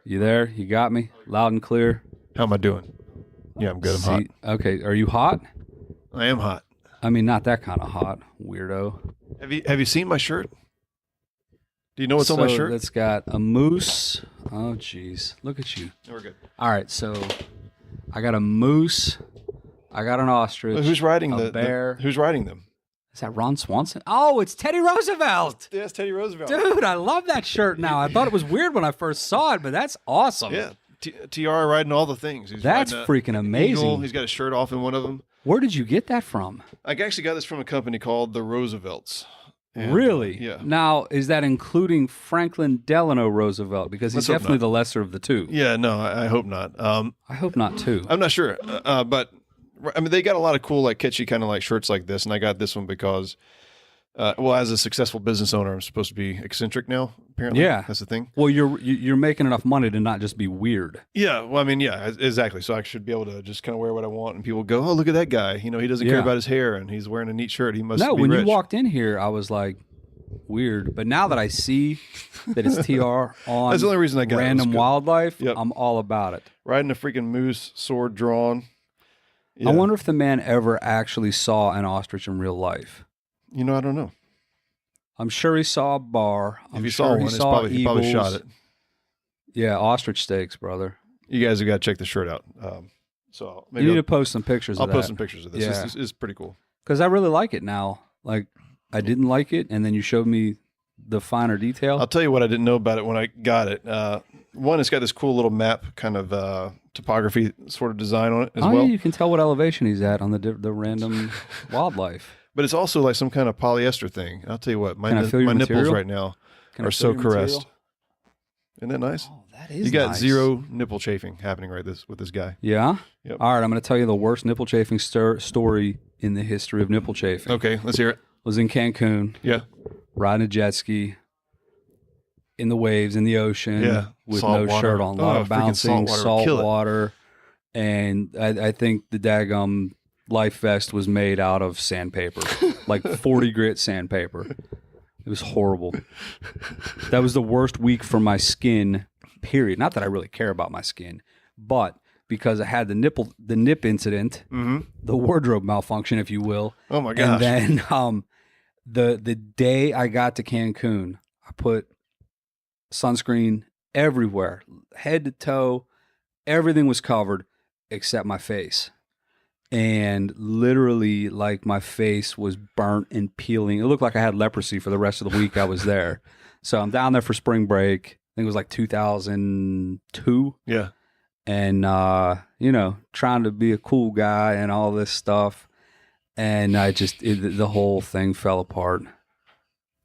You there? You got me? Loud and clear? How am I doing? Yeah, I'm good. I'm hot. Okay, are you hot? I am hot. I mean, not that kind of hot, weirdo. Have you seen my shirt? Do you know what's on my shirt? It's got a moose. Oh, jeez. Look at you. We're good. All right, so I got a moose. I got an ostrich. Who's riding a bear? Who's riding them? Is that Ron Swanson? Oh, it's Teddy Roosevelt. Yeah, it's Teddy Roosevelt. Dude, I love that shirt now. I thought it was weird when I first saw it, but that's awesome. Yeah, TR riding all the things. That's freaking amazing. Eagle. He's got a shirt off in one of them. Where did you get that from? I actually got this from a company called the Roosevelts. And, really? Yeah. Now, is that including Franklin Delano Roosevelt? Because he's definitely the lesser of the two. Yeah, no, I hope not. I hope not, too. I'm not sure. But, I mean, they got a lot of cool, like, catchy kind of like shirts like this. And I got this one because, as a successful business owner, I'm supposed to be eccentric now, apparently. Yeah. That's the thing. Well, you're making enough money to not just be weird. Yeah. Well, I mean, yeah, exactly. So I should be able to just kind of wear what I want. And people go, oh, look at that guy. You know, he doesn't care about his hair and he's wearing a neat shirt. He must be when rich. you walked in here, I was like, weird. But now that I see that it's TR on That's the only reason I got Random Wildlife, Yep. I'm all about it. Riding a freaking moose, sword drawn. Yeah. I wonder if the man ever actually saw an ostrich in real life. You know, I don't know. I'm sure he saw a bar. If he saw one, he probably shot it. Yeah, ostrich steaks, brother. You guys have got to check the shirt out. So maybe you need to post some pictures I'll of post some pictures of this. Yeah. This is pretty cool. Because I really like it now. Like, I didn't like it, and then you showed me the finer detail. I'll tell you what I didn't know about it when I got it. One, it's got this cool little map kind of topography sort of design on it as well. Yeah, you can tell what elevation he's at on the Random Wildlife. But it's also like some kind of polyester thing. I'll tell you what, my nipples material? right now are so caressed. Isn't that nice? Oh, that is You got nice. zero nipple chafing happening with this guy. Yeah? Yep. All right, I'm going to tell you the worst nipple chafing story in the history of nipple chafing. Okay, let's hear it. Was in Cancun, Yeah. riding a jet ski in the waves, in the ocean, Yeah. with Salt no water. shirt on, a lot of Freaking bouncing, salt water. salt water. And I think the daggum life vest was made out of sandpaper, like 40 grit sandpaper. It was horrible. That was the worst week for my skin, period. Not that I really care about my skin, but because I had the nip incident, the wardrobe malfunction, if you will. Oh my gosh. And then the day I got to Cancun, I put sunscreen everywhere, head to toe. Everything was covered except my face. And literally, like, my face was burnt and peeling. It looked like I had leprosy for the rest of the week I was there. So I'm down there for spring break. I think it was like 2002. Yeah. And, trying to be a cool guy and all this stuff. And the whole thing fell apart.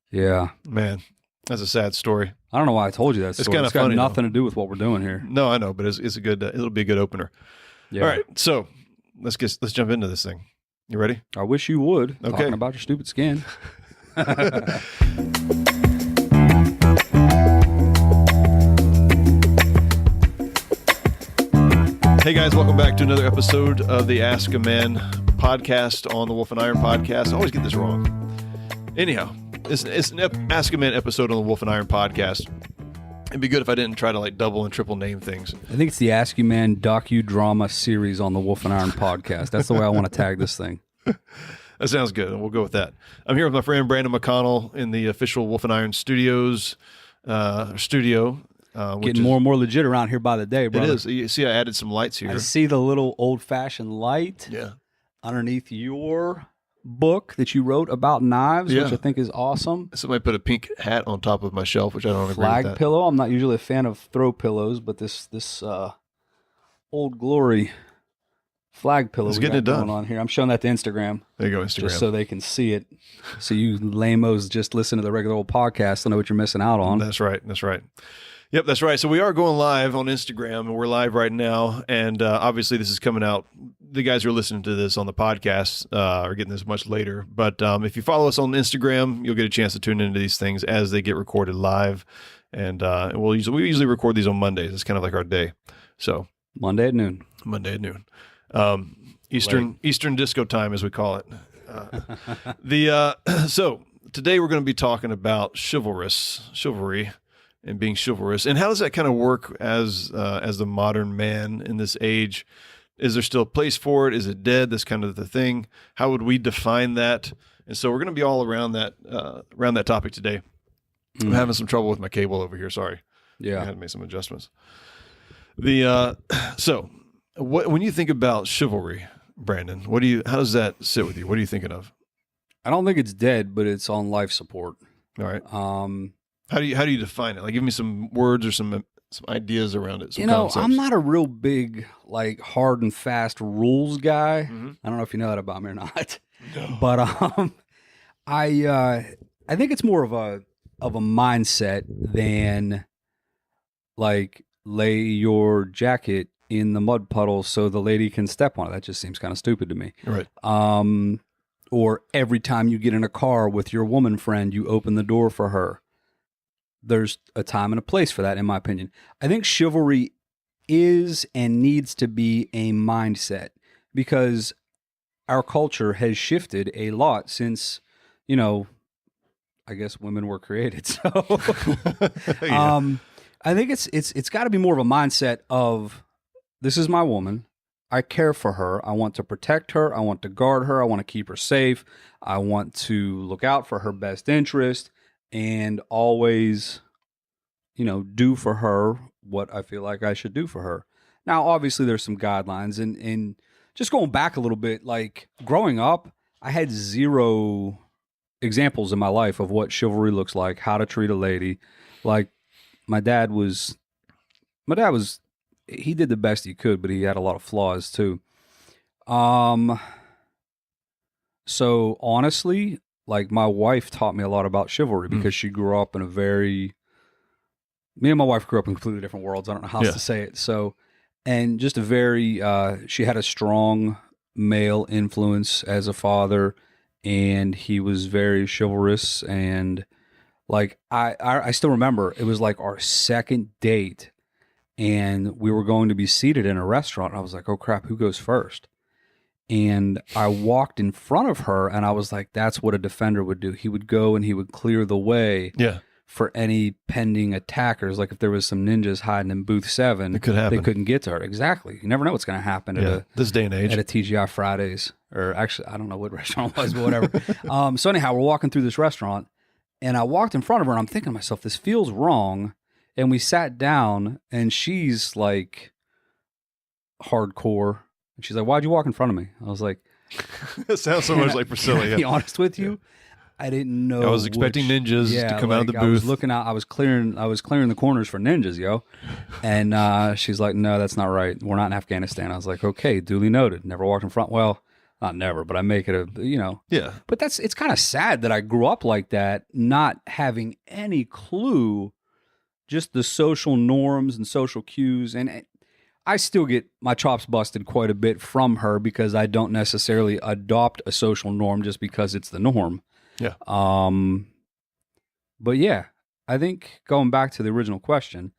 Yeah. Man, that's a sad story. I don't know why I told you that story. It's got funny, nothing to do with what we're doing here. No, I know, but it's a good. It'll be a good opener. Yeah. All right, so let's jump into this thing. You ready? I wish you would. Okay. Talking about your stupid skin. Hey guys, welcome back to another episode of the Ask a Man podcast on the Wolf and Iron podcast. I always get this wrong. Anyhow, it's an Ask a Man episode on the Wolf and Iron podcast. It'd be good if I didn't try to like double and triple name things. I think it's the Ask You Man docudrama series on the Wolf and Iron podcast. That's the way I want to tag this thing. That sounds good. We'll go with that. I'm here with my friend Brandon McConnell in the official Wolf and Iron Studios studio. Getting more and more legit around here by the day, brother. It is. You see, I added some lights here. I see the little old-fashioned light underneath your book that you wrote about knives, which I think is awesome. Somebody put a pink hat on top of my shelf, which I don't agree with Flag that. pillow. I'm not usually a fan of throw pillows, but this Old Glory flag pillow It's we getting got it done going on here. I'm showing that to Instagram. There you go, Instagram. Just so they can see it. So you lamos just listen to the regular old podcast to know what you're missing out on. That's right. That's right. Yep, that's right. So we are going live on Instagram, and we're live right now. And obviously, this is coming out. The guys who are listening to this on the podcast are getting this much later. But if you follow us on Instagram, you'll get a chance to tune into these things as they get recorded live. And we usually record these on Mondays. It's kind of like our day. So Monday at noon. Eastern disco time, as we call it. So today we're going to be talking about chivalry. and being chivalrous. And how does that kind of work as the modern man in this age? Is there still a place for it? Is it dead? That's kind of the thing. How would we define that? And so we're going to be all around that topic today. I'm having some trouble with my cable over here. Sorry. Yeah. I had to make some adjustments. So when you think about chivalry, Brandon, how does that sit with you? What are you thinking of? I don't think it's dead, but it's on life support. All right. How do you define it? Like, give me some words or some ideas around it. Some concepts. I'm not a real big, like, hard and fast rules guy. Mm-hmm. I don't know if you know that about me or not. No. But I think it's more of a mindset than, like, lay your jacket in the mud puddle so the lady can step on it. That just seems kind of stupid to me. Right. Or every time you get in a car with your woman friend, you open the door for her. There's a time and a place for that, in my opinion. I think chivalry is and needs to be a mindset because our culture has shifted a lot since, I guess women were created. So Yeah. I think it's got to be more of a mindset of, this is my woman. I care for her. I want to protect her. I want to guard her. I want to keep her safe. I want to look out for her best interest and always, do for her what I feel like I should do for her. Now, obviously, there's some guidelines. And just going back a little bit, like growing up, I had zero examples in my life of what chivalry looks like, how to treat a lady. Like my dad was, he did the best he could, but he had a lot of flaws too. So honestly, like my wife taught me a lot about chivalry because she grew up in me and my wife grew up in completely different worlds. I don't know how else to say it. So, and just she had a strong male influence as a father, and he was very chivalrous. And like, I still remember it was like our second date, and we were going to be seated in a restaurant. And I was like, oh crap, who goes first? And I walked in front of her, and I was like, that's what a defender would do. He would go and he would clear the way for any pending attackers. Like if there was some ninjas hiding in booth 7, it could happen. They couldn't get to her. Exactly. You never know what's going to happen this day and age. At a TGI Fridays, or actually, I don't know what restaurant it was, but whatever. So anyhow, we're walking through this restaurant, and I walked in front of her, and I'm thinking to myself, this feels wrong. And we sat down, and she's like hardcore. And she's like, why'd you walk in front of me? I was like, it sounds so much like Priscilla. Can I be honest with you? I didn't know. I was expecting ninjas to come out of the booth. I was looking out. I was clearing the corners for ninjas, yo. And she's like, no, that's not right. We're not in Afghanistan. I was like, okay, duly noted. Never walked in front. Well, not never, but I make it Yeah. But it's kind of sad that I grew up like that, not having any clue, just the social norms and social cues. And I still get my chops busted quite a bit from her because I don't necessarily adopt a social norm just because it's the norm. Yeah. But yeah, I think going back to the original question,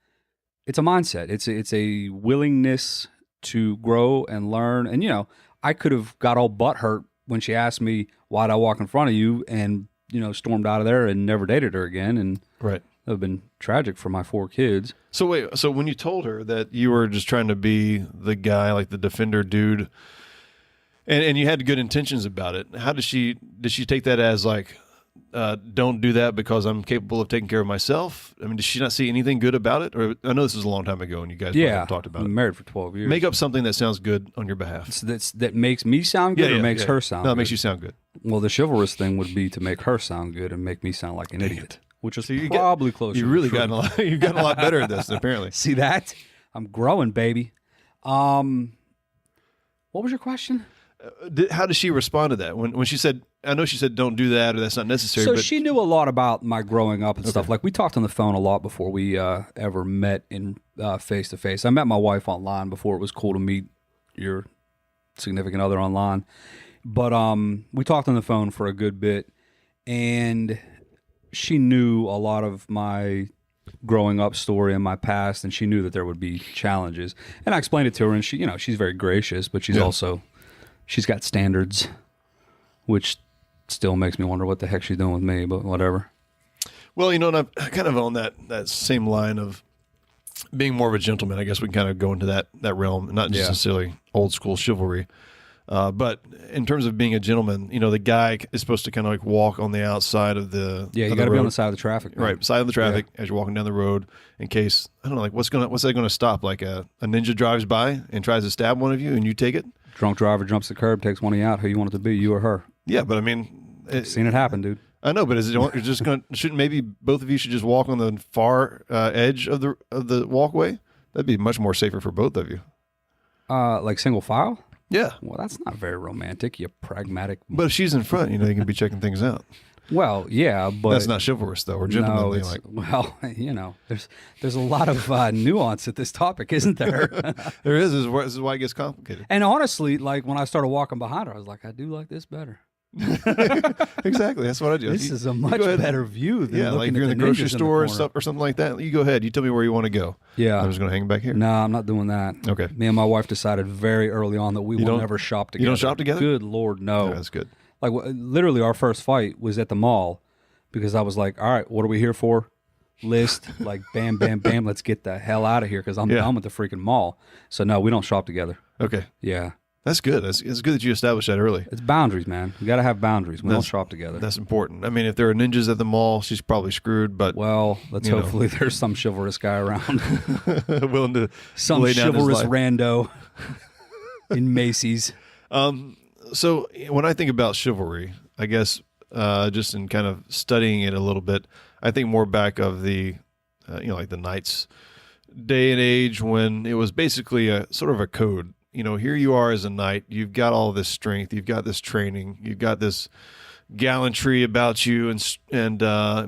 it's a mindset. It's a willingness to grow and learn. And, I could have got all butthurt when she asked me, why'd I walk in front of you, and, stormed out of there and never dated her again. And right. That would have been tragic for my 4 kids. So wait, so when you told her that you were just trying to be the guy, like the defender dude, and you had good intentions about it, how did she take that as like, don't do that because I'm capable of taking care of myself? I mean, did she not see anything good about it? Or I know this was a long time ago and you guys talked about it. I'm married for 12 years. Make up something that sounds good on your behalf. That makes me sound good or makes her sound good? No, it makes you sound good. Well, the chivalrous thing would be to make her sound good and make me sound like an idiot. Which is so probably closer. You've gotten a lot better at this, apparently. See that? I'm growing, baby. What was your question? How did she respond to that when she said? I know she said, "Don't do that," or "That's not necessary." So but she knew a lot about my growing up and stuff. Like we talked on the phone a lot before we ever met in face to face. I met my wife online before it was cool to meet your significant other online. But we talked on the phone for a good bit, and she knew a lot of my growing up story and my past, and she knew that there would be challenges. And I explained it to her, and she, she's very gracious, but she's she's got standards, which still makes me wonder what the heck she's doing with me, but whatever. Well, and I'm kind of on that same line of being more of a gentleman. I guess we can kind of go into that realm, not just necessarily old school chivalry. But in terms of being a gentleman, the guy is supposed to kind of like walk on the outside of the you got to be on the side of the traffic, man. right, side of the traffic as you're walking down the road, in case I don't know, like what's that going to stop? Like a ninja drives by and tries to stab one of you, and you take it. Drunk driver jumps the curb, takes one of you out. Who you want it to be, you or her? Yeah, but I mean, I've seen it happen, dude. I know, but it's just going? Shouldn't maybe both of you should just walk on the far edge of the walkway? That'd be much more safer for both of you. Like single file. Yeah. Well, that's not very romantic, you pragmatic. But if she's in front, you can be checking things out. Well, yeah, but that's not chivalrous, though. Or gentlemanly. Well, there's a lot of nuance at this topic, isn't there? There is. This is why it gets complicated. And honestly, like when I started walking behind her, I was like, I do like this better. Exactly. That's what I do. This is a much better view than like if you're in the grocery store or something like that. You go ahead. You tell me where you want to go. Yeah. I'm just going to hang back here. No, I'm not doing that. Okay. Me and my wife decided very early on that we will never shop together. You don't shop together? Good Lord, no. Yeah, that's good. Like literally our first fight was at the mall because I was like, all right, what are we here for? List, like bam, bam, bam, let's get the hell out of here because I'm done with the freaking mall. So no, we don't shop together. Okay. Yeah. That's good. It's good that you established that early. It's boundaries, man. You got to have boundaries. We don't shop together. That's important. I mean, if there are ninjas at the mall, she's probably screwed. But let's hopefully there's some chivalrous guy around, willing to some lay down chivalrous his life. rando in Macy's. So when I think about chivalry, I guess just in kind of studying it a little bit, I think more back of the like the knights day and age when it was basically a sort of a code. Here you are as a knight. You've got all this strength. You've got this training. You've got this gallantry about you and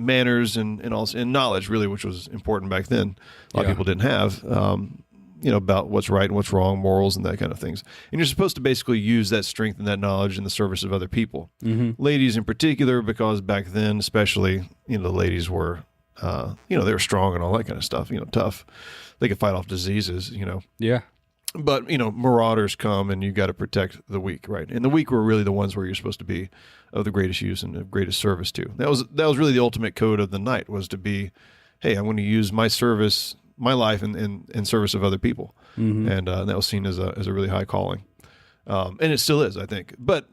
manners and also and knowledge, really, which was important back then. A lot of people didn't have, about what's right and what's wrong, morals and that kind of things. And you're supposed to basically use that strength and that knowledge in the service of other people. Mm-hmm. Ladies in particular, because back then, especially, the ladies were, they were strong and all that kind of stuff, tough. They could fight off diseases, Yeah. But, marauders come and you got to protect the weak, right? And the weak were really the ones where you're supposed to be of the greatest use and of greatest service to. That was really the ultimate code of the knight, was to be, hey, I'm going to use my service, my life in service of other people. Mm-hmm. And that was seen as a really high calling. And it still is, I think. But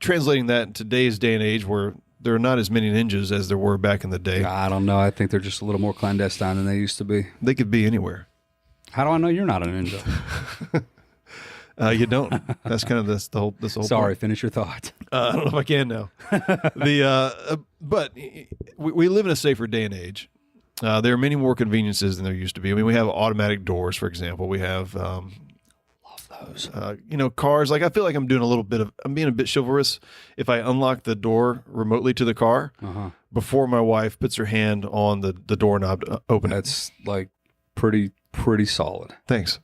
translating that in today's day and age where there are not as many ninjas as there were back in the day. I don't know. I think they're just a little more clandestine than they used to be. They could be anywhere. How do I know you're not a ninja? You don't. That's kind of this whole. Sorry, point. finish your thought. I don't know if I can now. But we live in a safer day and age. There are many more conveniences than there used to be. I mean, we have automatic doors, for example. We have love those. Cars. Like I feel like I'm being a bit chivalrous if I unlock the door remotely to the car before my wife puts her hand on the doorknob to open it. That's like pretty solid. Thanks.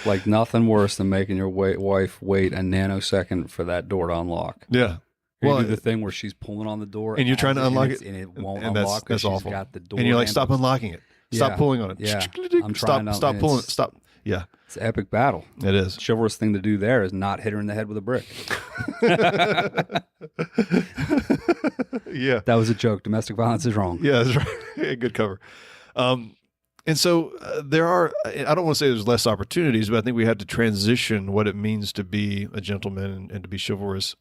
Like nothing worse than making your wife wait a nanosecond for that door to unlock. Yeah. You do the thing where she's pulling on the door and you're trying to unlock it and it won't unlock because she's awful. got the door. And you're like, stop unlocking it. Stop pulling on it. Yeah. I'm trying stop pulling it. Stop. Yeah. It's an epic battle. It is. Chivalrous thing to do there is not hit her in the head with a brick. Yeah. That was a joke. Domestic violence is wrong. Yeah, that's right. Good cover. And so there are, I don't want to say there's less opportunities, but I think we have to transition what it means to be a gentleman and to be chivalrous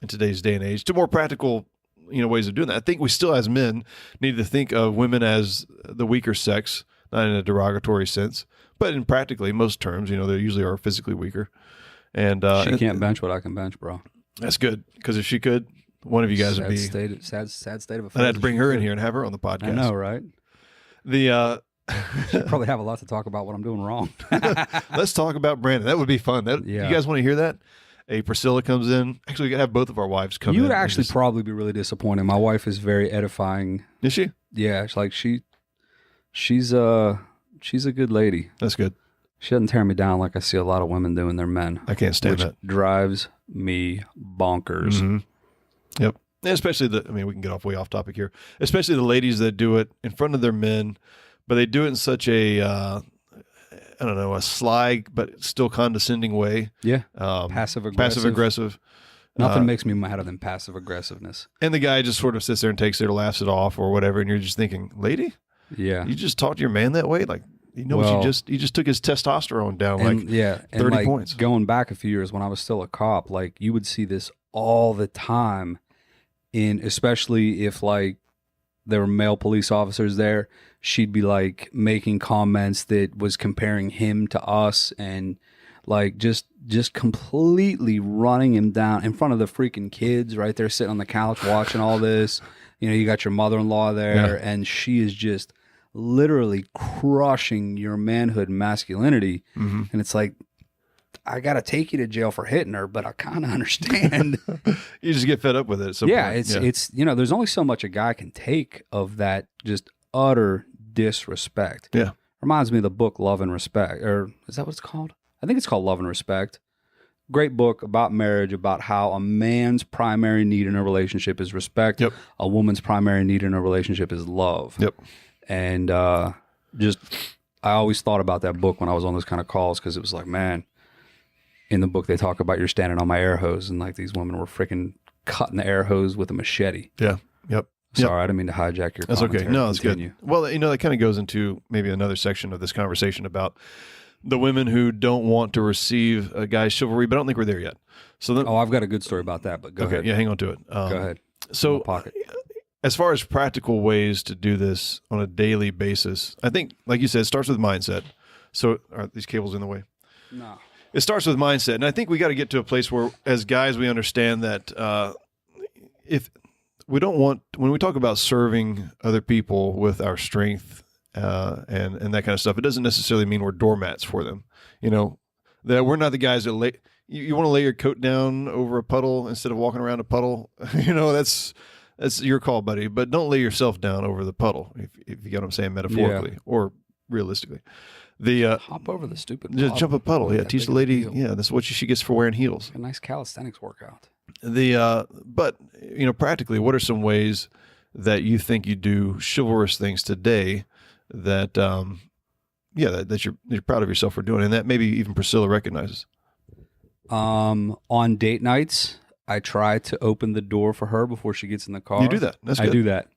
in today's day and age to more practical, ways of doing that. I think we still, as men, need to think of women as the weaker sex, not in a derogatory sense, but in practically most terms, they usually are physically weaker. And she can't bench what I can bench, bro. That's good, because if she could, one of you guys would be sad state of affairs. I'd have to bring her in here and have her on the podcast. I know, right? She'd probably have a lot to talk about what I'm doing wrong. Let's talk about Brandon. That would be fun. You guys want to hear that? Priscilla comes in. Actually, we got to have both of our wives come in. You would actually probably be really disappointed. My wife is very edifying. Is she? Yeah, it's like she's a good lady. That's good. She doesn't tear me down like I see a lot of women doing their men. I can't stand that. Drives me bonkers. Mm-hmm. Yep. And especially we can get way off topic here. Especially the ladies that do it in front of their men, but they do it in such a, a sly but still condescending way. Yeah. Passive aggressive. Nothing makes me madder than passive aggressiveness. And the guy just sort of sits there and takes it or laughs it off or whatever, and you're just thinking, lady, Yeah. you just talked to your man that way? Like, you know what you just took his testosterone down like 30 like points. Going back a few years when I was still a cop, like you would see this all the time especially if like there were male police officers there, she'd be like making comments that was comparing him to us and like just completely running him down in front of the freaking kids right there sitting on the couch watching all this. You know, you got your mother-in-law there and she is just literally crushing your manhood and masculinity. Mm-hmm. And it's like, I got to take you to jail for hitting her, but I kind of understand. You just get fed up with it. At some point. It's, you know, there's only so much a guy can take of that just utter disrespect. Yeah. Reminds me of the book Love and Respect, or is that what it's called? I think it's called Love and Respect. Great book about marriage, about how a man's primary need in a relationship is respect. Yep. A woman's primary need in a relationship is love. Yep. And I always thought about that book when I was on those kind of calls because it was like, man, in the book they talk about you're standing on my air hose and like these women were freaking cutting the air hose with a machete. Yeah. Yep. Sorry, I didn't mean to hijack your That's commentary. okay. No, that's good. Well, you know, that kind of goes into maybe another section of this conversation about the women who don't want to receive a guy's chivalry, but I don't think we're there yet. So then, I've got a good story about that, but go ahead. Yeah, hang on to it. Go ahead. So as far as practical ways to do this on a daily basis, I think, like you said, it starts with mindset. So are these cables in the way? No. It starts with mindset. And I think we got to get to a place where, as guys, we understand that if we don't want, when we talk about serving other people with our strength and that kind of stuff, it doesn't necessarily mean we're doormats for them. You know, that we're not the guys that lay, you want to lay your coat down over a puddle instead of walking around a puddle. You know, that's your call, buddy. But don't lay yourself down over the puddle, if you get what I'm saying, metaphorically or realistically. Hop over the stupid just jump a puddle. Yeah, teach the lady. Deal. Yeah, that's what she gets for wearing heels. A nice calisthenics workout. But you know, practically, what are some ways that you think you do chivalrous things today that that you're proud of yourself for doing, and that maybe even Priscilla recognizes? On date nights, I try to open the door for her before she gets in the car. You do that. That's good. I do that.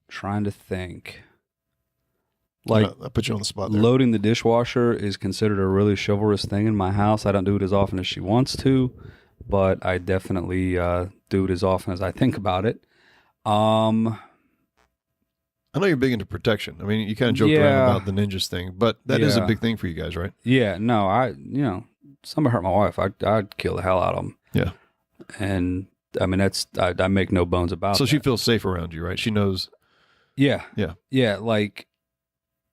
Trying to think. Like, I put you on the spot there. Loading the dishwasher is considered a really chivalrous thing in my house. I don't do it as often as she wants to, but I definitely do it as often as I think about it. I know you're big into protection. I mean, you kind of joked around about the ninjas thing, but that is a big thing for you guys, right? Yeah, no, somebody hurt my wife, I'd kill the hell out of them. Yeah. And I mean, I make no bones about it. So she feels safe around you, right? She knows. Yeah. Yeah. Yeah. Like,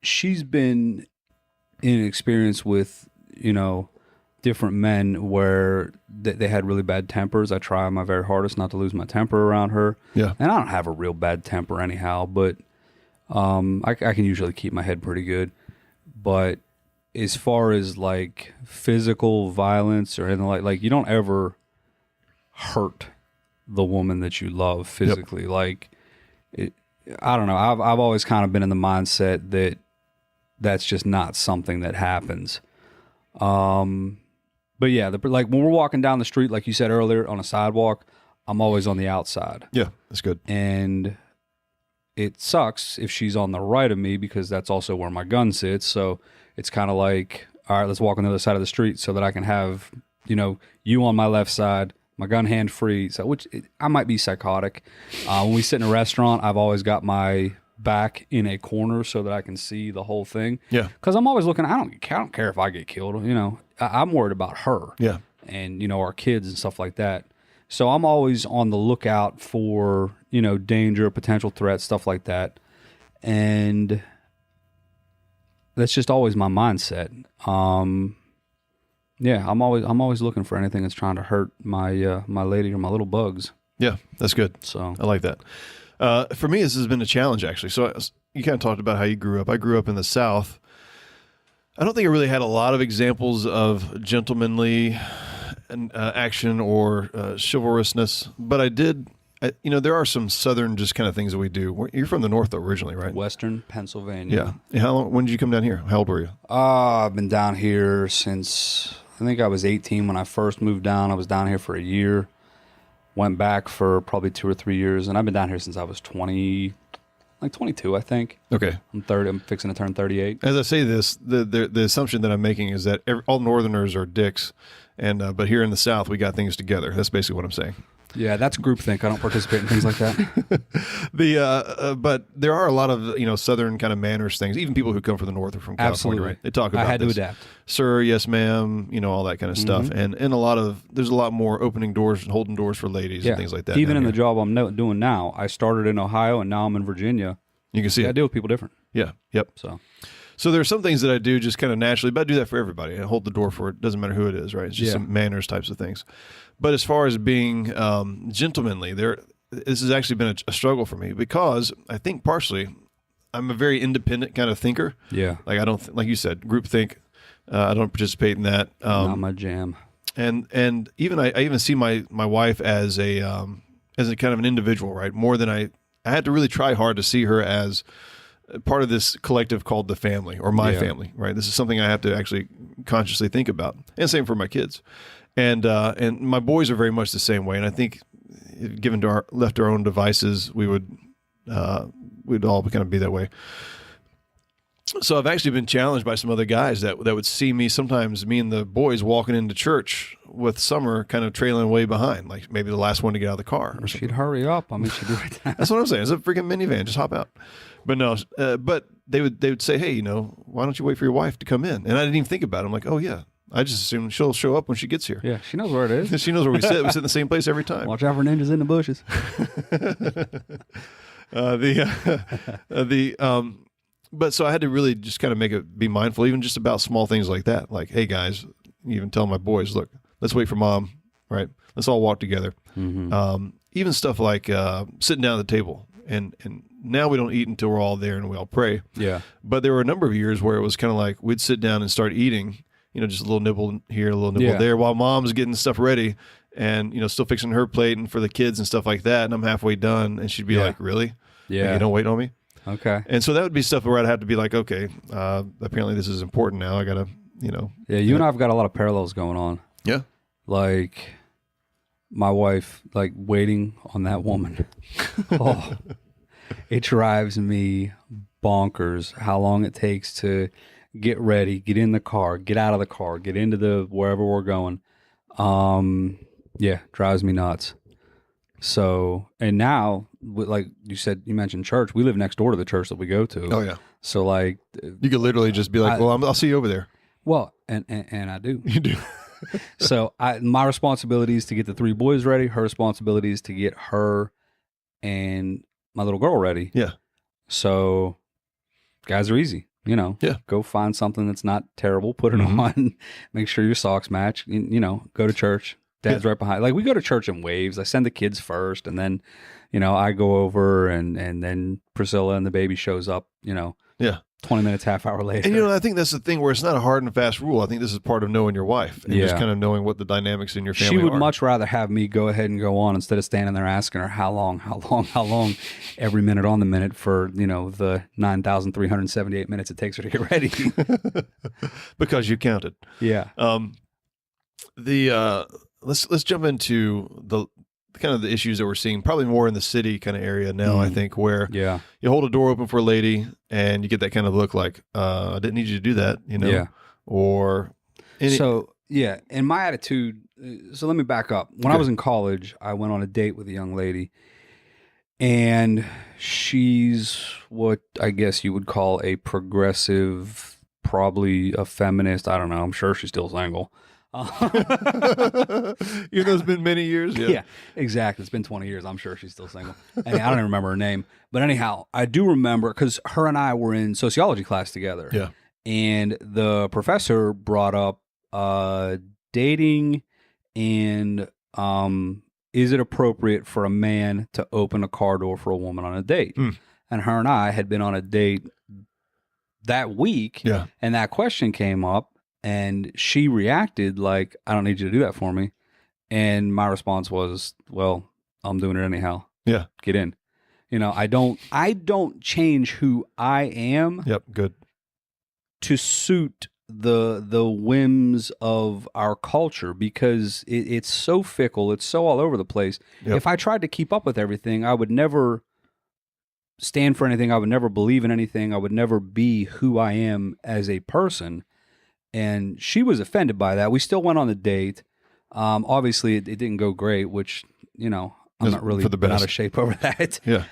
she's been in an experience with, different men where they had really bad tempers. I try my very hardest not to lose my temper around her. Yeah. And I don't have a real bad temper anyhow, but I can usually keep my head pretty good. But as far as like physical violence or anything like you don't ever hurt the woman that you love physically. Yep. Like, I don't know. I've always kind of been in the mindset that that's just not something that happens. But yeah, like when we're walking down the street, like you said earlier, on a sidewalk, I'm always on the outside. Yeah, that's good. And it sucks if she's on the right of me because that's also where my gun sits. So it's kind of like, all right, let's walk on the other side of the street so that I can have, you on my left side, my gun hand free. So I might be psychotic. When we sit in a restaurant, I've always got my back in a corner so that I can see the whole thing. Yeah. Because I'm always looking, I don't care if I get killed. I'm worried about her. Yeah. And, our kids and stuff like that. So I'm always on the lookout for, danger, potential threats, stuff like that. And that's just always my mindset. Yeah, I'm always looking for anything that's trying to hurt my my lady or my little bugs. Yeah, that's good. So I like that. For me, this has been a challenge, actually. So you kind of talked about how you grew up. I grew up in the South. I don't think I really had a lot of examples of gentlemanly action or chivalrousness, but I did. There are some Southern just kind of things that we do. You're from the North originally, right? Western Pennsylvania. Yeah. How long? When did you come down here? How old were you? I've been down here since I think I was 18 when I first moved down. I was down here for a year. Went back for probably 2 or 3 years, and I've been down here since I was 22, I think. Okay. I'm 30. I'm fixing to turn 38. As I say this, the assumption that I'm making is that all Northerners are dicks, and but here in the South we got things together. That's basically what I'm saying. Yeah, that's groupthink. I don't participate in things like that. But there are a lot of Southern kind of manners things. Even people who come from the North or from California, Absolutely. right? They talk about I had this. to adapt. Sir, yes, ma'am, all that kind of stuff, and there's a lot more opening doors and holding doors for ladies and things like that. Even in here. the job I'm doing now, I started in Ohio and now I'm in Virginia. You can see I it. deal with people different. Yeah. Yep. So there are some things that I do just kind of naturally, but I do that for everybody. I hold the door for it. Doesn't matter who it is, right? It's just some manners types of things. But as far as being gentlemanly, this has actually been a struggle for me because I think partially I'm a very independent kind of thinker. Yeah. Like I don't, like you said, group think. I don't participate in that. Not my jam. And even I even see my wife as a kind of an individual, right? More than I had to really try hard to see her as part of this collective called the family or my family, right? This is something I have to actually consciously think about, and same for my kids, and my boys are very much the same way. And I think, given to left to our own devices, we'd all kind of be that way. So I've actually been challenged by some other guys that would see me sometimes, me and the boys walking into church with Summer kind of trailing way behind, like maybe the last one to get out of the car. Or She'd hurry up. I mean, she'd do it. That's what I'm saying. It's a freaking minivan. Just hop out. But no, but they would say, hey, why don't you wait for your wife to come in? And I didn't even think about it. I'm like, oh yeah, I just assume she'll show up when she gets here. Yeah, she knows where it is. She knows where we sit. We sit in the same place every time. Watch out for ninjas in the bushes. But so I had to really just kind of be mindful, even just about small things like that. Like, hey guys, even tell my boys, look, let's wait for mom, right? Let's all walk together. Mm-hmm. Even stuff like sitting down at the table, and now we don't eat until we're all there and we all pray. Yeah. But there were a number of years where it was kind of like we'd sit down and start eating, just a little nibble here, a little nibble there, while mom's getting stuff ready and still fixing her plate and for the kids and stuff like that. And I'm halfway done, and she'd be like, "Really? Yeah, you don't wait on me." Okay. And so that would be stuff where I'd have to be like, okay, apparently this is important now. I got to, Yeah, you and I have got a lot of parallels going on. Yeah. Like my wife, like waiting on that woman. Oh, it drives me bonkers how long it takes to get ready, get in the car, get out of the car, get into the wherever we're going. Yeah, drives me nuts. So, and now, like you said, you mentioned church. We live next door to the church that we go to. Oh yeah. So like, you could literally just be like, "Well, I'll see you over there." Well, and I do. You do. So my responsibility is to get the 3 boys ready. Her responsibility is to get her and my little girl ready. Yeah. So guys are easy, Yeah. Go find something that's not terrible, put it on, make sure your socks match, go to church. Dad's right behind. Like we go to church in waves. I send the kids first, and then, I go over, and then Priscilla and the baby shows up, Yeah. 20 minutes, half hour later. And I think that's the thing where it's not a hard and fast rule. I think this is part of knowing your wife and just kind of knowing what the dynamics in your family are. She would much rather have me go ahead and go on instead of standing there asking her how long, every minute on the minute for, the 9,378 minutes it takes her to get ready. Because you counted. Yeah. Let's jump into the kind of the issues that we're seeing, probably more in the city kind of area now, I think, where you hold a door open for a lady and you get that kind of look like, I didn't need you to do that, Yeah. Or and my attitude, so let me back up. When I was in college, I went on a date with a young lady, and she's what I guess you would call a progressive, probably a feminist. I don't know. I'm sure she's still single. Even though it's been many years. Yeah, exactly. It's been 20 years. I'm sure she's still single. And I don't even remember her name. But anyhow, I do remember because her and I were in sociology class together. Yeah. And the professor brought up dating and is it appropriate for a man to open a car door for a woman on a date? And her and I had been on a date that week. Yeah. And that question came up. And she reacted like, I don't need you to do that for me. And my response was, well, I'm doing it anyhow. Yeah. Get in. I don't change who I am. Yep. Good. To suit the whims of our culture, because it's so fickle, it's so all over the place. Yep. If I tried to keep up with everything, I would never stand for anything. I would never believe in anything. I would never be who I am as a person. And she was offended by that. We still went on the date. Obviously, it didn't go great, which, I'm not really for the bent out best. of shape over that. Yeah.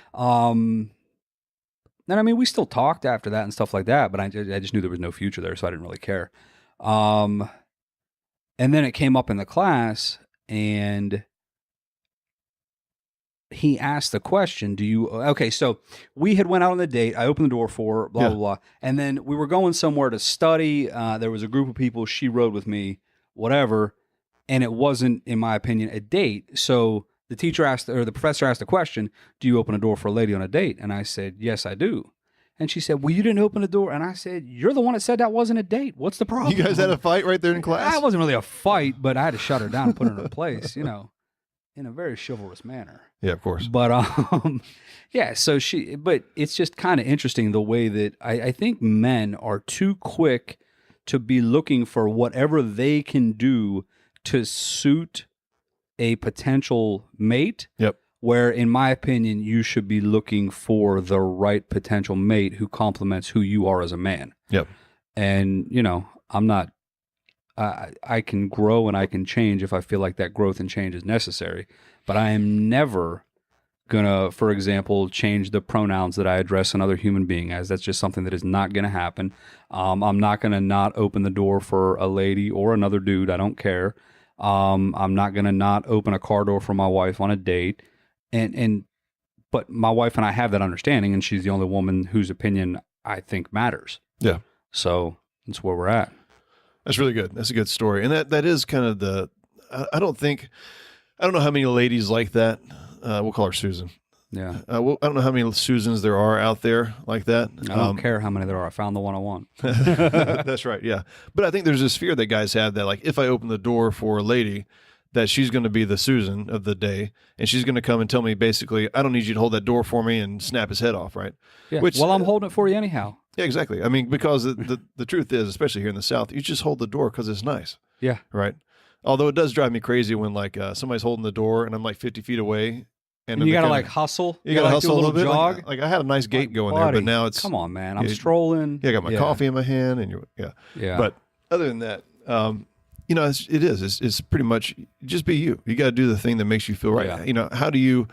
And I mean, we still talked after that and stuff like that, but I just knew there was no future there, so I didn't really care. And then it came up in the class, and he asked the question, okay, so we had went out on the date. I opened the door for her, blah, blah, blah. And then we were going somewhere to study. There was a group of people. She rode with me, whatever. And it wasn't, in my opinion, a date. So the professor asked the question, do you open a door for a lady on a date? And I said, yes, I do. And she said, well, you didn't open the door. And I said, you're the one that said that wasn't a date. What's the problem? You guys had a fight right there in class? It wasn't really a fight, but I had to shut her down and put her in her place, in a very chivalrous manner. Yeah, of course. But, yeah, but it's just kind of interesting the way that I think men are too quick to be looking for whatever they can do to suit a potential mate. Yep. Where, in my opinion, you should be looking for the right potential mate who complements who you are as a man. Yep. And, I'm not, I can grow and I can change if I feel like that growth and change is necessary. But I am never going to, for example, change the pronouns that I address another human being as. That's just something that is not going to happen. I'm not going to not open the door for a lady or another dude. I don't care. I'm not going to not open a car door for my wife on a date. But my wife and I have that understanding, and she's the only woman whose opinion I think matters. Yeah. So that's where we're at. That's really good. That's a good story. And that is kind of I don't know how many ladies like that. We'll call her Susan. Yeah. I don't know how many Susans there are out there like that. I don't care how many there are. I found the one I want. That's right. Yeah. But I think there's this fear that guys have that, like, if I open the door for a lady, that she's going to be the Susan of the day, and she's going to come and tell me, basically, I don't need you to hold that door for me, and snap his head off, right? Yeah. Well, I'm holding it for you anyhow. Yeah, exactly. I mean, because the truth is, especially here in the South, you just hold the door because it's nice. Yeah. Right? Although it does drive me crazy when, like, somebody's holding the door, and I'm like 50 feet away. And you got to, like, hustle. You got to hustle do a little bit. jog. Like, I had a nice gate going buddy, there, but now it's... Come on, man. I'm strolling. Yeah, I got my coffee in my hand, and Yeah. But other than that, it's pretty much just be you. You got to do the thing that makes you feel right. Yeah. How do you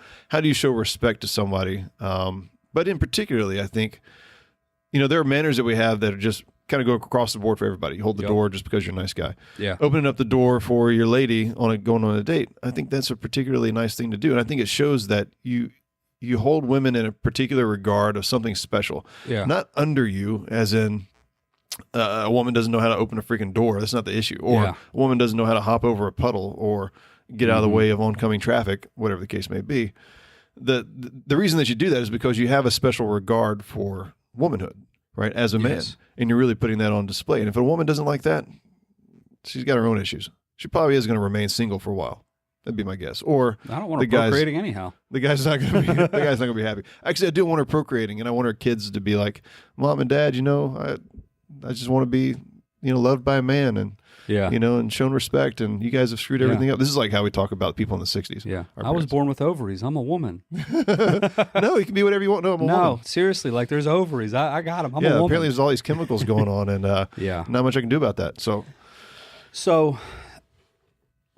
show respect to somebody? But in particularly, I think, there are manners that we have that are just kind of go across the board for everybody. You hold the door just because you're a nice guy. Yeah. Opening up the door for your lady going on a date, I think that's a particularly nice thing to do. And I think it shows that you hold women in a particular regard of something special. Yeah. Not under you, as in a woman doesn't know how to open a freaking door. That's not the issue. Or a woman doesn't know how to hop over a puddle or get out of the way of oncoming traffic, whatever the case may be. The reason that you do that is because you have a special regard for womanhood, right, as a man. And you're really putting that on display. And if a woman doesn't like that, she's got her own issues. She probably is going to remain single for a while. That'd be my guess. Or I don't want her procreating anyhow. The guy's not going to be happy. Actually, I do want her procreating, and I want her kids to be like, Mom and Dad, I just want to be, loved by a man and, and shown respect. And you guys have screwed everything up. This is like how we talk about people in the 60s. Yeah. I was born with ovaries. I'm a woman. No, you can be whatever you want. No, I'm a woman. No, seriously. Like, there's ovaries. I got them. I'm a woman. Apparently there's all these chemicals going on, and not much I can do about that. So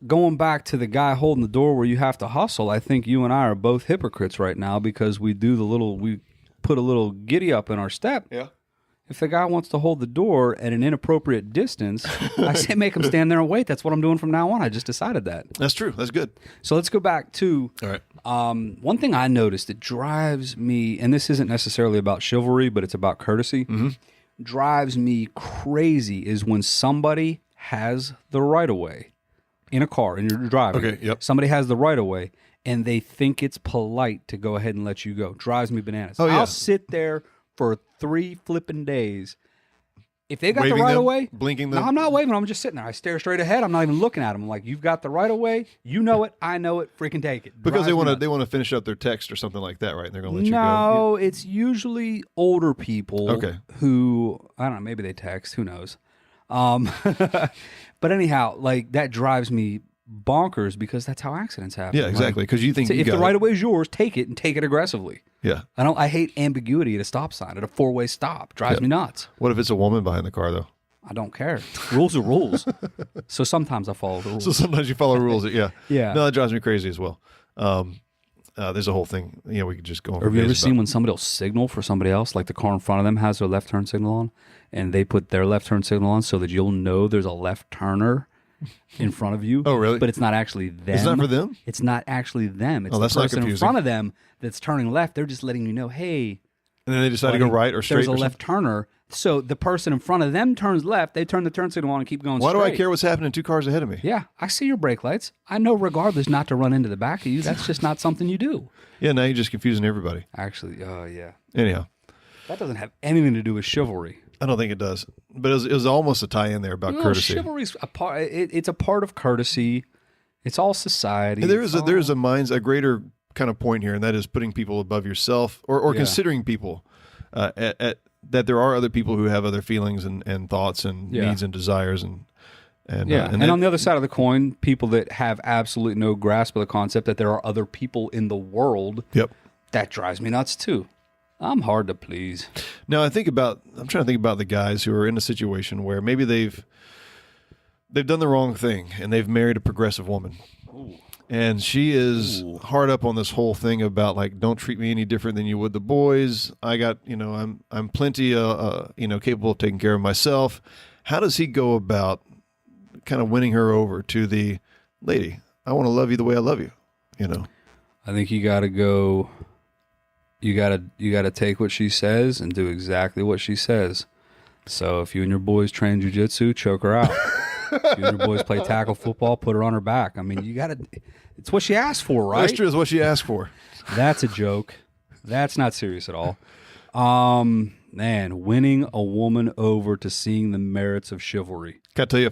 going back to the guy holding the door where you have to hustle, I think you and I are both hypocrites right now because we put a little giddy up in our step. Yeah. If the guy wants to hold the door at an inappropriate distance, I say make him stand there and wait. That's what I'm doing from now on. I just decided that. That's true. That's good. So let's go back to all right. One thing I noticed that drives me, and this isn't necessarily about chivalry, but it's about courtesy, drives me crazy is when somebody has the right-of-way in a car and you're driving. Okay, yep. Somebody has the right-of-way and they think it's polite to go ahead and let you go. Drives me bananas. Oh, yeah. I'll sit there for 3 flipping days. If they got Waving the right them, of way, blinking them. No, I'm not waving. I'm just sitting there. I stare straight ahead. I'm not even looking at them. I'm like, you've got the right of way. You know it. I know it. Freaking take it. Because Drives they want to finish up their text or something like that, right? And they're going to let you go. No, it's usually older people Okay. who, I don't know, maybe they text. Who knows? But anyhow, like that drives me bonkers because that's how accidents happen. Yeah, exactly. Because you think So you if got the right it. of way is yours, take it and take it aggressively. Yeah. I hate ambiguity at a stop sign, at a 4-way stop. Drives me nuts. What if it's a woman behind the car though? I don't care. Rules are rules. So sometimes I follow the rules. So sometimes you follow rules. Yeah. Yeah. No, that drives me crazy as well. There's a whole thing. We could just go on. Or have you ever seen when somebody will signal for somebody else, like the car in front of them has their left turn signal on, and they put their left turn signal on so that you'll know there's a left turner in front of you? Oh, really? But it's not actually them. It's not for them? It's not actually them. It's the that's not person in confusing. front of them that's turning left. They're just letting you know, hey, And then they decide to go right or straight. there's a or left turner. So the person in front of them turns left. They turn the turn signal on and keep going Why straight. do I care what's happening 2 cars ahead of me? Yeah, I see your brake lights. I know regardless not to run into the back of you. That's just not something you do. Yeah, now you're just confusing everybody. Actually, yeah. Anyhow, That doesn't have anything to do with chivalry. I don't think it does. But it was almost a tie-in there about courtesy. Chivalry's a part. It's a part of courtity. It's all society. And there is a greater kind of point here, and that is putting people above yourself, or considering people that there are other people who have other feelings and thoughts and needs and desires and on the other side of the coin, people that have absolutely no grasp of the concept that there are other people in the world. Yep. That drives me nuts too. I'm hard to please. Now I'm trying to think about the guys who are in a situation where maybe they've done the wrong thing and they've married a progressive woman. Ooh. And she is hard up on this whole thing about like, don't treat me any different than you would the boys. I got, I'm plenty, capable of taking care of myself. How does he go about kind of winning her over to the lady? I want to love you the way I love you. I think you got to go. You gotta take what she says and do exactly what she says. So if you and your boys train jiu-jitsu, choke her out. If you and your boys play tackle football, put her on her back. I mean, it's what she asked for, right? That's true. It's what she asked for. That's a joke. That's not serious at all. Man, winning a woman over to seeing the merits of chivalry. Can I tell you a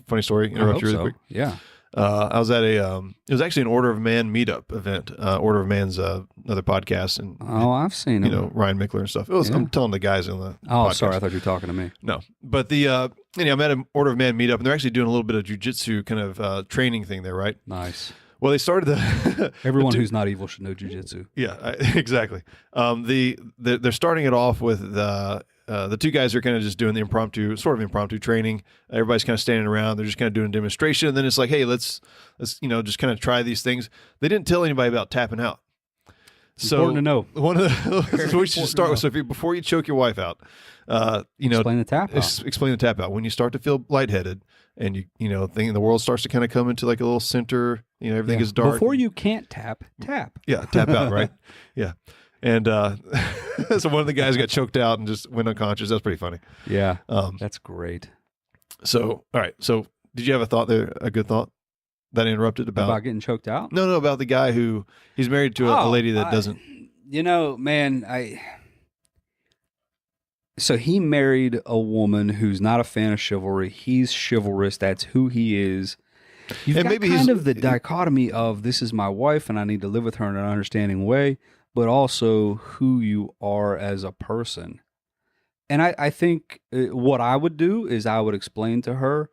funny story? Interrupt you really quick. Yeah. I was at it was actually an Order of Man meetup event. Order of Man's another podcast, and I've seen it. Ryan Mickler and stuff. I'm telling the guys on the podcast. Sorry, I thought you were talking to me. No, but I'm at an Order of Man meetup, and they're actually doing a little bit of jiu-jitsu kind of training thing there, right? Nice. Well, they started the everyone who's not evil should know jiu-jitsu. Yeah, exactly. They're starting it off with the two guys are kind of just doing the impromptu training. Everybody's kind of standing around. They're just kind of doing a demonstration. And then it's like, hey, let's just kind of try these things. They didn't tell anybody about tapping out. Important to know. One of the so we should start with. So before you choke your wife out, explain the tap out. Explain the tap out. When you start to feel lightheaded and the world starts to kind of come into like a little center. Everything is dark. Before you can't tap. Yeah, tap out, right? Yeah. And so one of the guys got choked out and just went unconscious. That's pretty funny. Yeah, that's great. So, all right. So, did you have a thought there? A good thought that I interrupted about getting choked out? No, about the guy who he's married to a lady that doesn't. Man, So he married a woman who's not a fan of chivalry. He's chivalrous. That's who he is. You've got kind of the dichotomy of this is my wife and I need to live with her in an understanding way, but also who you are as a person. And I think what I would do is I would explain to her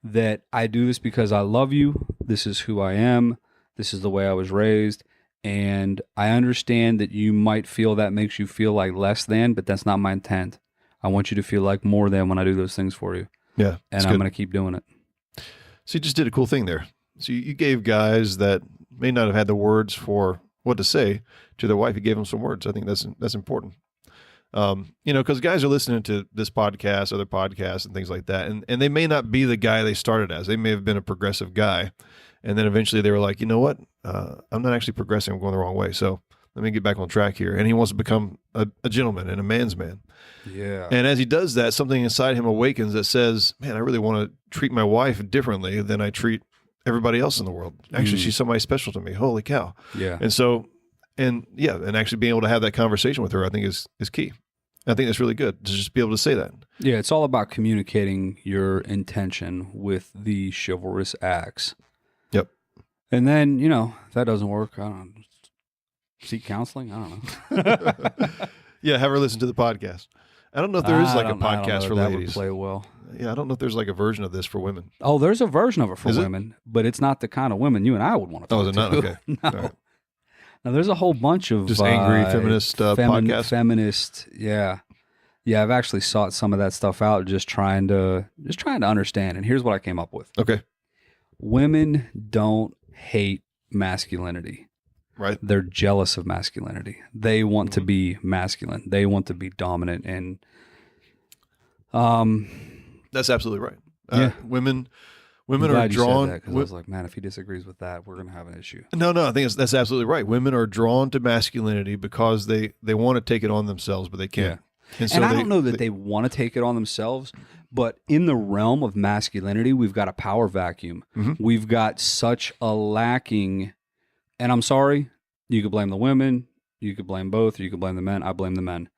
that I do this because I love you. This is who I am. This is the way I was raised. And I understand that you might feel that makes you feel like less than, but that's not my intent. I want you to feel like more than when I do those things for you. Yeah. And I'm going to keep doing it. So you just did a cool thing there. So you gave guys that may not have had the words for what to say to their wife. You gave them some words. I think that's important. Because guys are listening to this podcast, other podcasts, and things like that, and they may not be the guy they started as. They may have been a progressive guy, and then eventually they were like, you know what? I'm not actually progressing. I'm going the wrong way. So let me get back on track here. And he wants to become a gentleman and a man's man. Yeah. And as he does that, something inside him awakens that says, man, I really want to treat my wife differently than I treat everybody else in the world. Actually, she's somebody special to me. Holy cow. Yeah. And so, and actually being able to have that conversation with her, I think is key. I think that's really good to just be able to say that. Yeah. It's all about communicating your intention with the chivalrous acts. Yep. And then, if that doesn't work, I don't know. Seek counseling? I don't know. Yeah. Have her listen to the podcast. I don't know if there is like a podcast for that ladies. Would play well. Yeah, I don't know if there's like a version of this for women. Oh, there's a version of it for Is it? women, but it's not the kind of women you and I would want to talk Oh, is it not? to. Okay. No. All right. Now, there's a whole bunch of Just angry feminist podcasts? Feminist, yeah. Yeah, I've actually sought some of that stuff out just trying to understand. And here's what I came up with. Okay. Women don't hate masculinity. Right. They're jealous of masculinity. They want to be masculine. They want to be dominant. And that's absolutely right. Yeah. Women I'm are glad you said drawn. that, because I was like, man, if he disagrees with that, we're going to have an issue. No, I think that's absolutely right. Women are drawn to masculinity because they want to take it on themselves, but they can't. And, so I don't know that they want to take it on themselves, but in the realm of masculinity, we've got a power vacuum. Mm-hmm. We've got such a lacking, and I'm sorry, you could blame the women, you could blame both, or you could blame the men. I blame the men.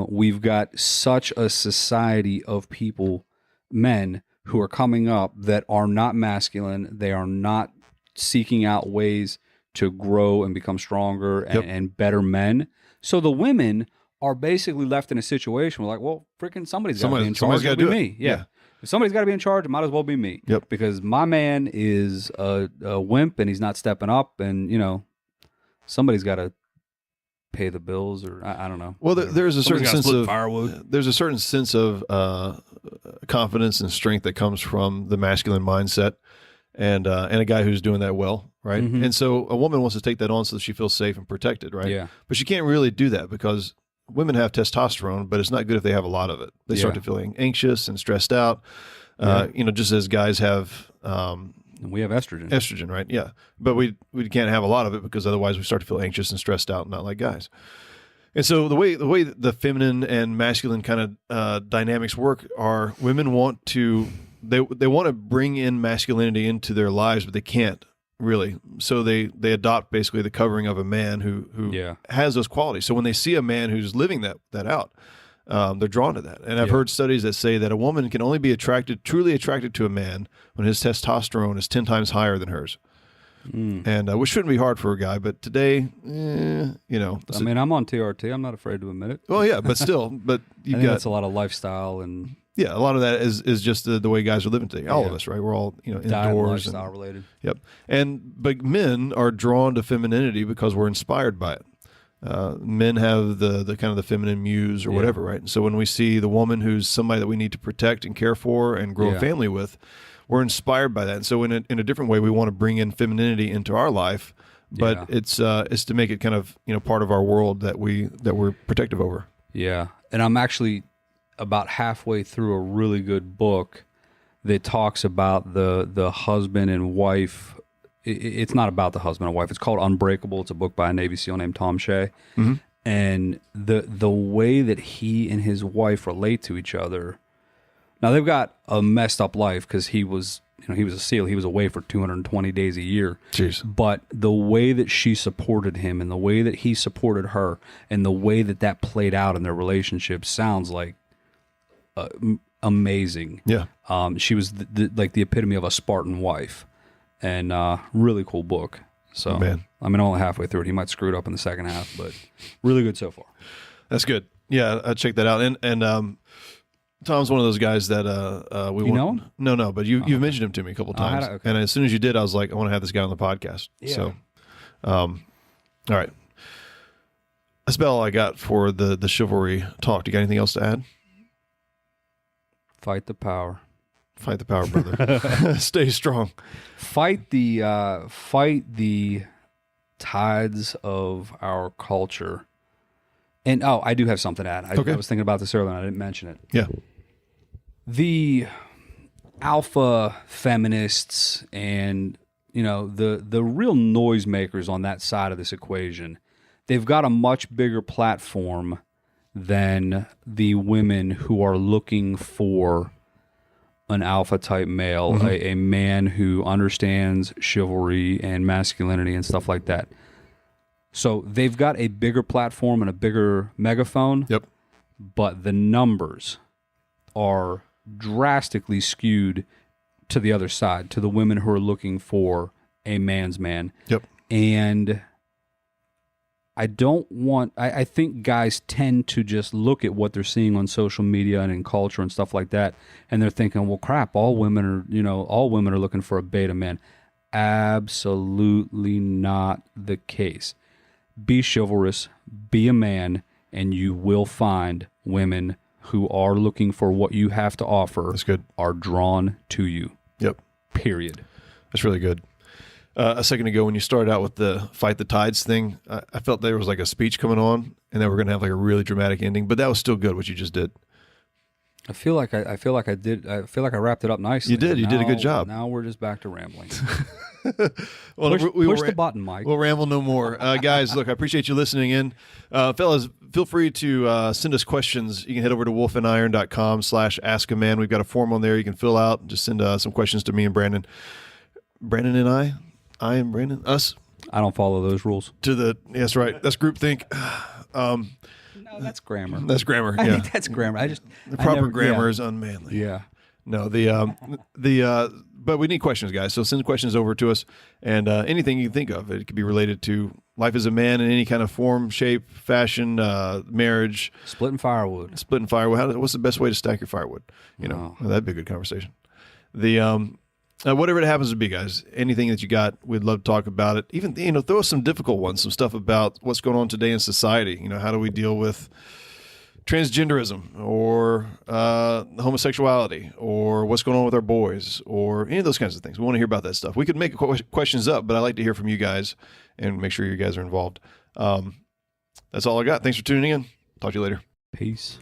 We've got such a society of people, men, who are coming up that are not masculine. They are not seeking out ways to grow and become stronger and better men. So the women are basically left in a situation where, like, well, freaking somebody's got to be in charge. It'll be me. Yeah. If somebody's got to be in charge, it might as well be me. Yep. Because my man is a wimp and he's not stepping up, and, somebody's got to pay the bills, or I don't know. Well, there's a certain sense of firewood. There's a certain sense of confidence and strength that comes from the masculine mindset, and a guy who's doing that well, right? Mm-hmm. And so a woman wants to take that on so that she feels safe and protected, right? Yeah. But she can't really do that because women have testosterone, but it's not good if they have a lot of it. They start to feeling anxious and stressed out. Just as guys have. And we have estrogen. Estrogen, right? Yeah. But we can't have a lot of it because otherwise we start to feel anxious and stressed out, not like guys. And so the way the feminine and masculine kind of dynamics work are women want to they want to bring in masculinity into their lives, but they can't really. So they adopt basically the covering of a man who has those qualities. So when they see a man who's living that out, they're drawn to that. And I've heard studies that say that a woman can only be truly attracted to a man when his testosterone is 10 times higher than hers. And which shouldn't be hard for a guy, but today, I mean, I'm on TRT. I'm not afraid to admit it. Well, yeah, but still, but I think that's a lot of lifestyle and a lot of that is just the way guys are living today. All of us, right? We're all indoors, lifestyle related. Yep. But men are drawn to femininity because we're inspired by it. Men have the kind of the feminine muse or whatever, right? And so when we see the woman who's somebody that we need to protect and care for and grow a family with, we're inspired by that. And so in a different way, we want to bring in femininity into our life, but it's to make it kind of part of our world that we're protective over. Yeah, and I'm actually about halfway through a really good book that talks about the husband and wife. It's not about the husband and wife. It's called Unbreakable. It's a book by a Navy SEAL named Tom Shea. Mm-hmm. And the way that he and his wife relate to each other. Now, they've got a messed up life because he was a SEAL. He was away for 220 days a year. Jeez. But the way that she supported him and the way that he supported her and the way that played out in their relationship sounds like amazing. Yeah. She was like the epitome of a Spartan wife. And really cool book. So, Man. I mean, I'm only halfway through it. He might screw it up in the second half, but really good so far. That's good. Yeah, I'll check that out. And Tom's one of those guys that we know him? No, but you've mentioned him to me a couple times. Okay. And as soon as you did, I was like, I want to have this guy on the podcast. Yeah. So, all right. That's about all I got for the chivalry talk. Do you got anything else to add? Fight the power. Fight the power, brother. Stay strong. Fight the tides of our culture. And I do have something to add. I was thinking about this earlier and I didn't mention it. Yeah. The alpha feminists and the real noisemakers on that side of this equation, they've got a much bigger platform than the women who are looking for an alpha type male, a man who understands chivalry and masculinity and stuff like that. So they've got a bigger platform and a bigger megaphone. Yep. But the numbers are drastically skewed to the other side, to the women who are looking for a man's man. Yep. And I don't want, I think guys tend to just look at what they're seeing on social media and in culture and stuff like that. And they're thinking, well, crap, all women are looking for a beta man. Absolutely not the case. Be chivalrous, be a man, and you will find women who are looking for what you have to offer. That's good. Are drawn to you. Yep. Period. That's really good. A second ago, when you started out with the fight the tides thing, I felt there was like a speech coming on, and then we're going to have like a really dramatic ending. But that was still good what you just did. I feel like I wrapped it up nicely. You did. You did a good job. Now we're just back to rambling. Well, push the button, Mike. We'll ramble no more. Guys, look, I appreciate you listening in. Fellas, feel free to send us questions. You can head over to wolfandiron.com/askaman. We've got a form on there you can fill out. Just send some questions to me and Brandon. Brandon and I am Brandon. Us. I don't follow those rules. That's right. That's groupthink. No, that's grammar. That's grammar. I Yeah. think that's grammar. The proper grammar is unmanly. Yeah. No, but we need questions, guys. So send questions over to us, and anything you can think of. It could be related to life as a man in any kind of form, shape, fashion, marriage. Splitting firewood. What's the best way to stack your firewood? Well, that'd be a good conversation. Whatever it happens to be, guys, anything that you got, we'd love to talk about it. Even, throw us some difficult ones, some stuff about what's going on today in society. How do we deal with transgenderism or homosexuality or what's going on with our boys or any of those kinds of things. We want to hear about that stuff. We could make questions up, but I like to hear from you guys and make sure you guys are involved. That's all I got. Thanks for tuning in. Talk to you later. Peace.